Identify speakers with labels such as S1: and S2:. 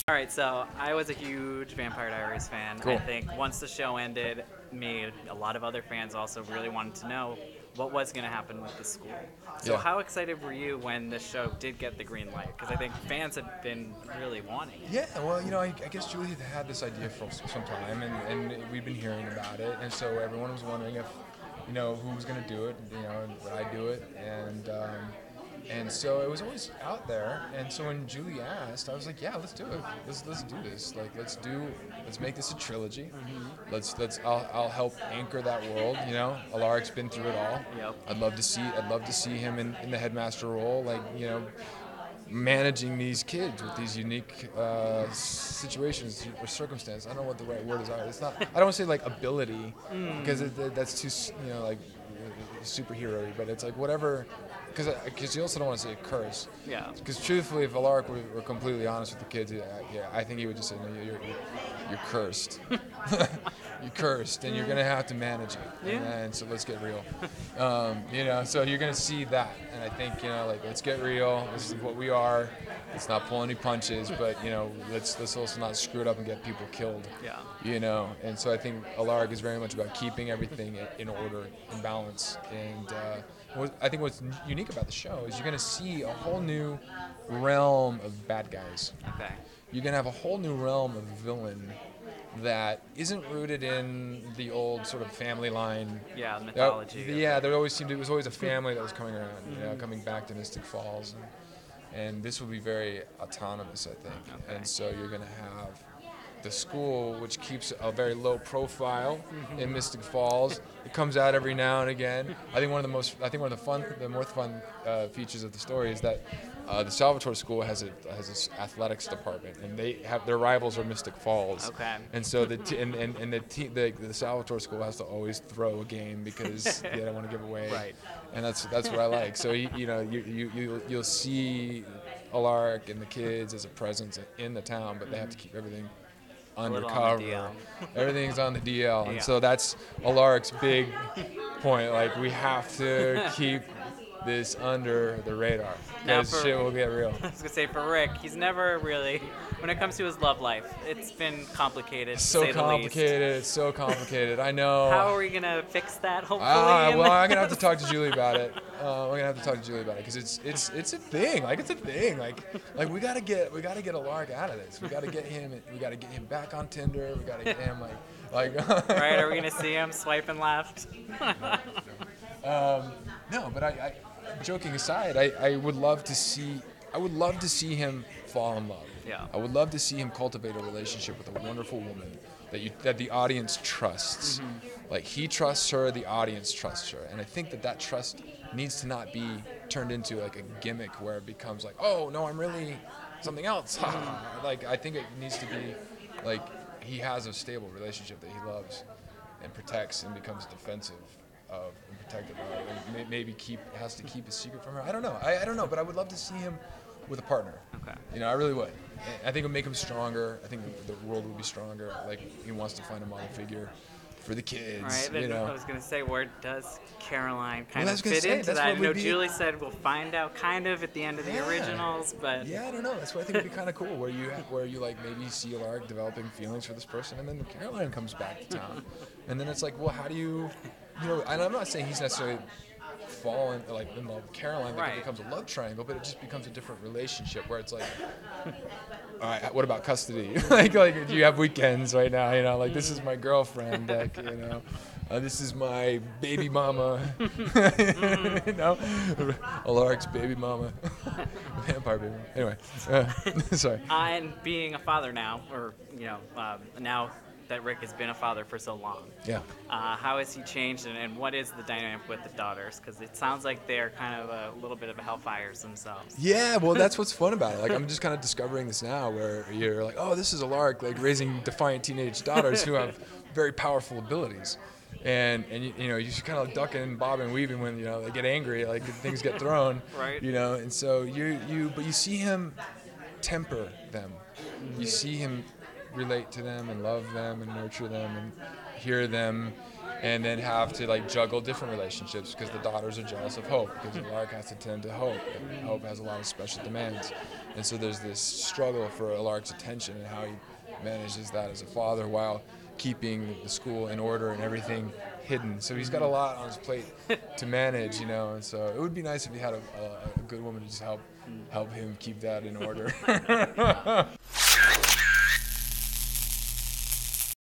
S1: All right, so I was a huge Vampire Diaries fan.
S2: Cool.
S1: I think once the show ended, me, a lot of other fans also really wanted to know what was going to happen with the school. So,
S2: Yeah.
S1: how excited were you when the show did get the green light? Because I think fans had been really wanting it.
S2: Yeah, well, I guess Julie had had this idea for some time, and we'd been hearing about it, and so everyone was wondering if, who was going to do it, would I do it, and so it was always out there, and so when Julie asked, I was like, yeah, let's do it, let's do this, like let's make this a trilogy, I'll help anchor that world, Alaric's been through it all.
S1: Yep.
S2: I'd love to see him in the headmaster role, like managing these kids with these unique situations or circumstances. I don't know what the right word is. It's not. I don't want to say like ability because that's too like superhero-y, but it's like whatever. Because you also don't want to say a curse.
S1: Yeah.
S2: Because truthfully, if Alaric were completely honest with the kids, I think he would just say, no, you're cursed. You're cursed, and you're gonna have to manage it.
S1: Yeah.
S2: And so let's get real. So you're gonna see that, and I think let's get real. This is what we are. Let's not pull any punches, but let's also not screw it up and get people killed.
S1: Yeah.
S2: And so I think Alaric is very much about keeping everything in order, in balance, and. I think what's unique about the show is you're going to see a whole new realm of bad guys.
S1: Okay.
S2: You're going to have a whole new realm of villain that isn't rooted in the old sort of family line.
S1: Yeah, mythology.
S2: There always seemed it was always a family that was coming around, coming back to Mystic Falls, and this will be very autonomous, I think.
S1: Okay.
S2: And so you're going to have the school, which keeps a very low profile in Mystic Falls. It comes out every now and again. I think one of the more fun features of the story is that the Salvatore School has this athletics department, and their rivals are Mystic Falls.
S1: Okay.
S2: And so the Salvatore School has to always throw a game because they don't want to give away.
S1: Right.
S2: And that's what I like. So you'll see Alaric and the kids as a presence in the town, but they have to keep everything undercover. Everything's on the DL. And so that's Alaric's big point. Like, we have to keep this under the radar because shit will get real.
S1: I was going to say, for Rick, he's never really, when it comes to his love life, it's been complicated, to say the least.
S2: It's so complicated. I know.
S1: How are we going to fix that, hopefully?
S2: I'm going to have to talk to Julie about it. Because it's a thing. Like, it's a thing. Like we got to get Alaric out of this. We got to get him back on Tinder. We got to get him like
S1: Right, are we going to see him swiping left?
S2: No, but I joking aside, I would love to see him fall in love.
S1: Yeah.
S2: I would love to see him cultivate a relationship with a wonderful woman that the audience trusts. Mm-hmm. Like, he trusts her, the audience trusts her, and I think that trust needs to not be turned into like a gimmick where it becomes like, oh no, I'm really something else. Like, I think it needs to be like he has a stable relationship that he loves and protects and becomes defensive of and protective of, and maybe has to keep a secret from her. I don't know. I don't know, but I would love to see him with a partner.
S1: Okay.
S2: I really would. I think it would make him stronger. I think the world would be stronger. Like, he wants to find a model figure for the kids.
S1: Right. I was going to say, where does Caroline kind of
S2: fit
S1: into that? I know Julie said we'll find out kind of at the end of the originals, but
S2: I don't know. That's what I think would be kind of cool, where you like maybe see Alaric developing feelings for this person, and then Caroline comes back to town, and then it's like, well, how do you, and I'm not saying he's necessarily fall in love with Caroline, like, it becomes a love triangle, but it just becomes a different relationship where it's like, all right, what about custody? like do you have weekends right now? Like, this is my girlfriend, like, this is my baby mama. Alaric's baby mama. Vampire baby mama. Anyway, sorry.
S1: And being a father now, or now that Rick has been a father for so long.
S2: Yeah.
S1: How has he changed, and what is the dynamic with the daughters? Because it sounds like they're kind of a little bit of a hellfires themselves.
S2: Yeah, well, that's what's fun about it. Like, I'm just kind of discovering this now, where you're like, oh, this is Alaric, like, raising defiant teenage daughters who have very powerful abilities. And you just kind of duck and bob and weaving when they get angry, like things get thrown.
S1: Right.
S2: And so but you see him temper them. You see him relate to them and love them and nurture them and hear them and then have to like juggle different relationships because the daughters are jealous of Hope, because Alaric has to tend to Hope, and Hope has a lot of special demands. And so there's this struggle for Alaric's attention and how he manages that as a father while keeping the school in order and everything hidden. So he's got a lot on his plate to manage, you know, and so it would be nice if he had a good woman to just help him keep that in order.